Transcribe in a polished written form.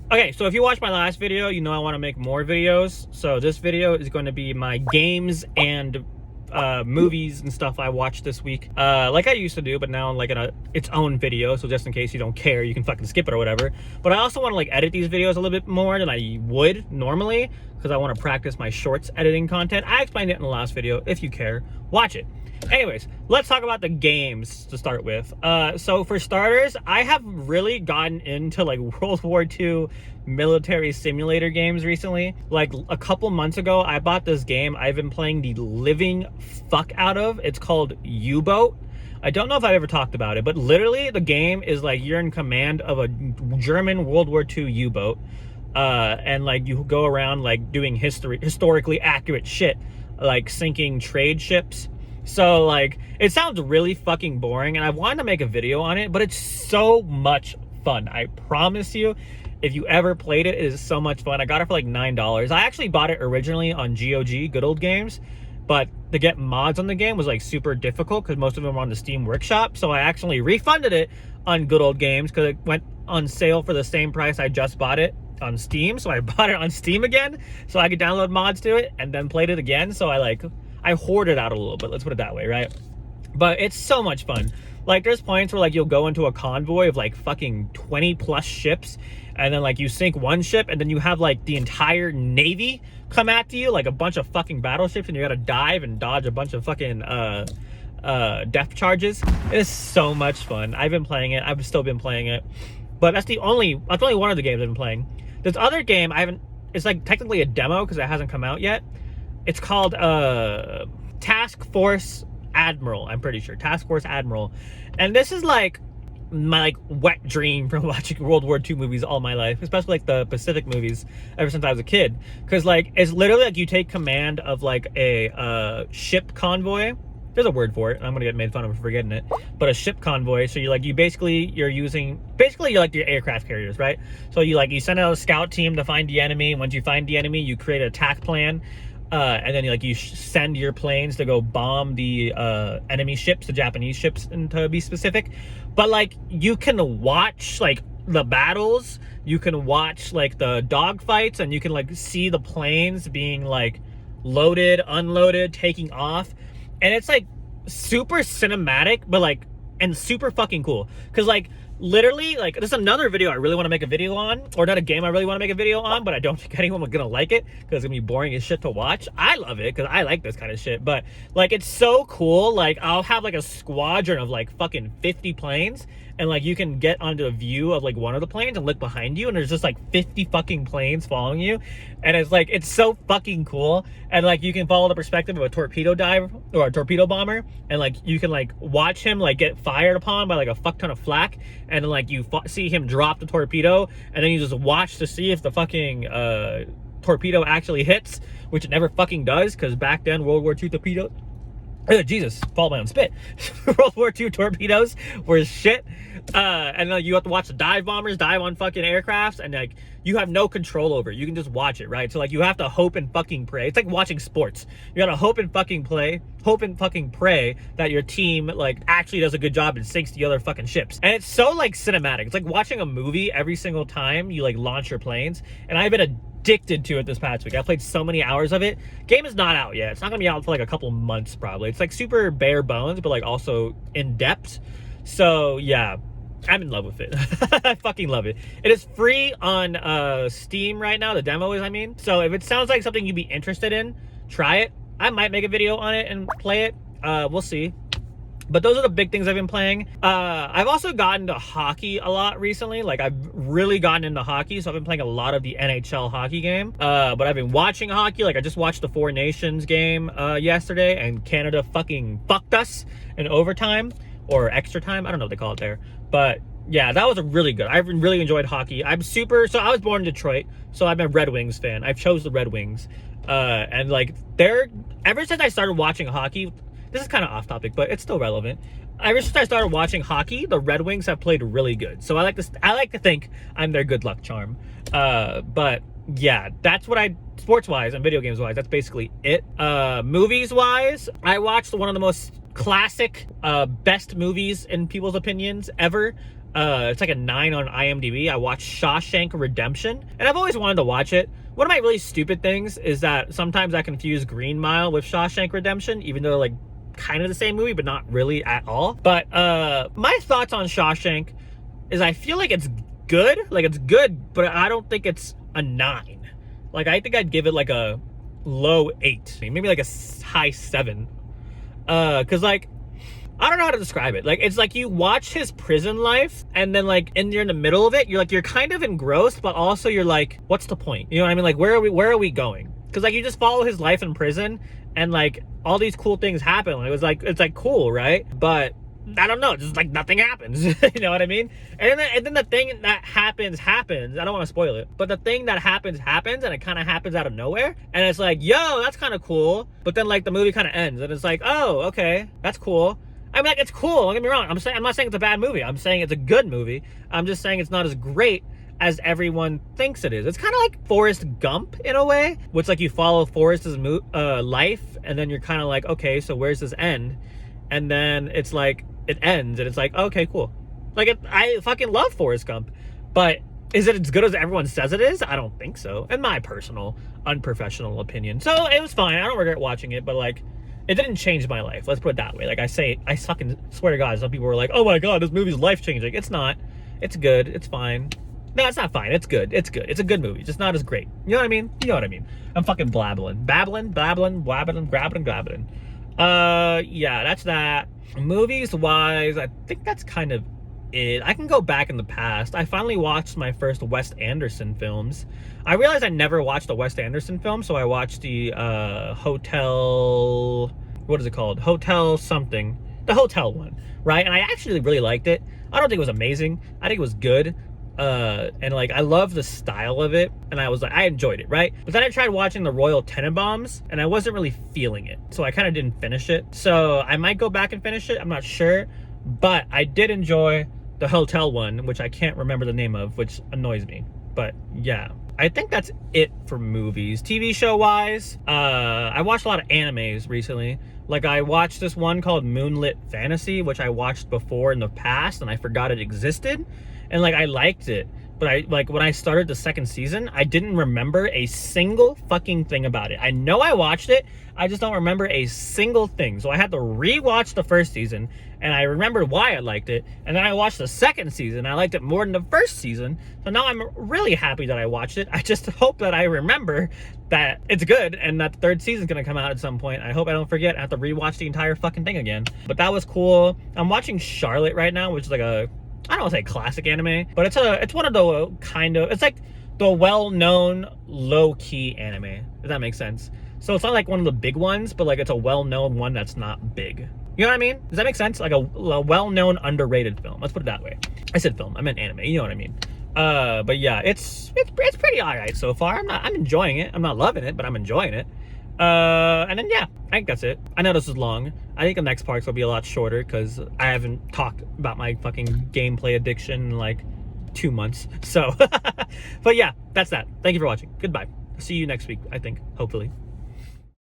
Okay, so if you watched my last video, you know I want to make more videos. So this video is going to be my games and movies and stuff I watched this week, like I used to do, but now like in its own video. So just in case you don't care, you can fucking skip it or whatever. But I also want to like edit these videos a little bit more than I would normally, because I want to practice my shorts editing content. I explained it in the last video. If you care, watch it. Anyways, let's talk about the games to start with. So for starters, I have really gotten into like World War II military simulator games recently. Like a couple months ago, I bought this game I've been playing the living fuck out of. It's called U-Boat. I don't know if I've ever talked about it, but literally the game is like you're in command of a German World War II U-Boat. And like you go around like doing historically accurate shit, like sinking trade ships. So like it sounds really fucking boring, and I wanted to make a video on it, but it's so much fun. I promise you, if you ever played it, it is so much fun. I got it for like $9. I actually bought it originally on GOG, Good Old Games, but to get mods on the game was like super difficult because most of them were on the Steam Workshop. So I actually refunded it on Good Old Games because it went on sale for the same price I just bought it on Steam. So I bought it on Steam again so I could download mods to it and then played it again. So I hoarded out a little bit, let's put it that way, right? But it's so much fun. Like there's points where like you'll go into a convoy of like fucking 20 plus ships, and then like you sink one ship, and then you have like the entire navy come after you, like a bunch of fucking battleships, and you gotta dive and dodge a bunch of fucking death charges. It is so much fun. I've been playing it. I've still been playing it, but that's only one of the games I've been playing. This other game it's like technically a demo because it hasn't come out yet. It's called Task Force Admiral, I'm pretty sure. Task Force Admiral. And this is like my like wet dream from watching World War II movies all my life, especially like the Pacific movies ever since I was a kid. Because like it's literally like you take command of like a ship convoy. There's a word for it. I'm gonna get made fun of for forgetting it. But a ship convoy. So you're like you're like your aircraft carriers, right? So you send out a scout team to find the enemy. Once you find the enemy, you create an attack plan. And then you send your planes to go bomb the enemy ships, the Japanese ships, and to be specific. But like you can watch like the battles, you can watch like the dogfights, and you can like see the planes being like loaded, unloaded, taking off, and it's like super cinematic, but like and super fucking cool. Because like literally, like, there's another video I really want to make a video on, or not a game I really want to make a video on, but I don't think anyone was gonna like it because it's gonna be boring as shit to watch. I love it because I like this kind of shit, but like it's so cool. Like I'll have like a squadron of like fucking 50 planes, and like you can get onto a view of like one of the planes and look behind you, and there's just like 50 fucking planes following you, and it's so fucking cool. And like you can follow the perspective of a torpedo diver or a torpedo bomber, and like you can like watch him like get fired upon by like a fuck ton of flak, and then like you see him drop the torpedo, and then you just watch to see if the fucking torpedo actually hits, which it never fucking does, because back then World War II torpedo, Jesus, fall my own spit. World War II torpedoes were shit. And then you have to watch the dive bombers dive on fucking aircrafts, and like you have no control over it. You can just watch it, right? So like you have to hope and fucking pray. It's like watching sports. You gotta hope and fucking pray that your team like actually does a good job and sinks the other fucking ships. And it's so like cinematic. It's like watching a movie every single time you like launch your planes. And I've been addicted to it this past week. I played so many hours of it. Game is not out yet. It's not gonna be out for like a couple months probably. It's like super bare bones, but like also in depth. So yeah, I'm in love with it. I fucking love it. It is free on Steam right now. The demo is, I mean. So if it sounds like something you'd be interested in, try it. I might make a video on it and play it. We'll see. But those are the big things I've been playing. I've also gotten into hockey a lot recently. Like I've really gotten into hockey. So I've been playing a lot of the NHL hockey game. But I've been watching hockey. Like I just watched the Four Nations game yesterday, and Canada fucking fucked us in overtime or extra time. I don't know what they call it there. But yeah, that was a really good. I've really enjoyed hockey. So I was born in Detroit, so I'm a Red Wings fan. I've chose the Red Wings. And like ever since I started watching hockey, this is kind of off topic, but it's still relevant. Ever since I started watching hockey, the Red Wings have played really good. So I like to think I'm their good luck charm. But yeah, that's what sports wise and video games wise, that's basically it. Movies wise, I watched one of the most classic, best movies in people's opinions ever. It's like a 9 on IMDb. I watched Shawshank Redemption, and I've always wanted to watch it. One of my really stupid things is that sometimes I confuse Green Mile with Shawshank Redemption, even though like kind of the same movie, but not really at all. But my thoughts on Shawshank is I feel like it's good. Like, it's good, but I don't think it's a 9. Like, I think I'd give it like a low 8, maybe like a high 7. Because like, I don't know how to describe it. Like, it's like you watch his prison life, and then like, and you're in the middle of it, you're kind of engrossed, but also you're like, what's the point? You know what I mean? Like, where are we going? Because like, you just follow his life in prison, and like all these cool things happen. It's like cool, right? But I don't know, just like nothing happens. You know what I mean? And then the thing that happens. I don't want to spoil it, but the thing that happens, and it kind of happens out of nowhere, and it's like, yo, that's kind of cool. But then like the movie kind of ends, and it's like, oh, okay, that's cool. I mean, like, it's cool, don't get me wrong. I'm not saying it's a bad movie. I'm saying it's a good movie. I'm just saying it's not as great as everyone thinks it is. It's kind of like Forrest Gump in a way, which like you follow Forrest's life, and then you're kind of like, okay, so where's this end? And then it's like, it ends, and it's like, okay, cool. Like, I fucking love Forrest Gump, but is it as good as everyone says it is? I don't think so, in my personal, unprofessional opinion. So it was fine. I don't regret watching it, but like, it didn't change my life. Let's put it that way. Like, I fucking swear to God, some people were like, oh my God, this movie's life-changing. It's not. It's good. It's fine. No, it's not fine. It's good. It's good. It's a good movie. Just not as great. You know what I mean? You know what I mean. I'm fucking babbling. Yeah, that's that. Movies-wise, I think that's kind of it. I can go back in the past. I finally watched my first Wes Anderson films. I realized I never watched a Wes Anderson film, so I watched the Hotel... What is it called? Hotel something. The Hotel one, right? And I actually really liked it. I don't think it was amazing. I think it was good. And like, I love the style of it, and I was like, I enjoyed it, right? But then I tried watching the Royal Tenenbaums, and I wasn't really feeling it, so I kind of didn't finish it. So I might go back and finish it, I'm not sure, but I did enjoy the Hotel one, which I can't remember the name of, which annoys me. But yeah, I think that's it for movies. TV show wise, I watched a lot of animes recently. Like, I watched this one called Moonlit Fantasy, which I watched before in the past, and I forgot it existed. And like, I liked it, but when I started the second season, I didn't remember a single fucking thing about it. I know I watched it, I just don't remember a single thing. So I had to rewatch the first season, and I remembered why I liked it. And then I watched the second season, and I liked it more than the first season. So now I'm really happy that I watched it. I just hope that I remember that it's good, and that the third season's gonna come out at some point. I hope I don't forget. I have to rewatch the entire fucking thing again. But that was cool. I'm watching Charlotte right now, which is like a, I don't want to say classic anime, but it's one of the kind of, it's like the well-known low-key anime, if that makes sense. So it's not like one of the big ones, but like, it's a well-known one that's not big. You know what I mean? Does that make sense? Like a well-known, underrated film. Let's put it that way. I said film, I meant anime. You know what I mean? But yeah, it's pretty alright so far. I'm enjoying it. I'm not loving it, but I'm enjoying it. And then yeah, I think that's it. I know this is long. I think the next parts will be a lot shorter because I haven't talked about my fucking gameplay addiction in like 2 months. So, but yeah, that's that. Thank you for watching. Goodbye. See you next week, I think, hopefully.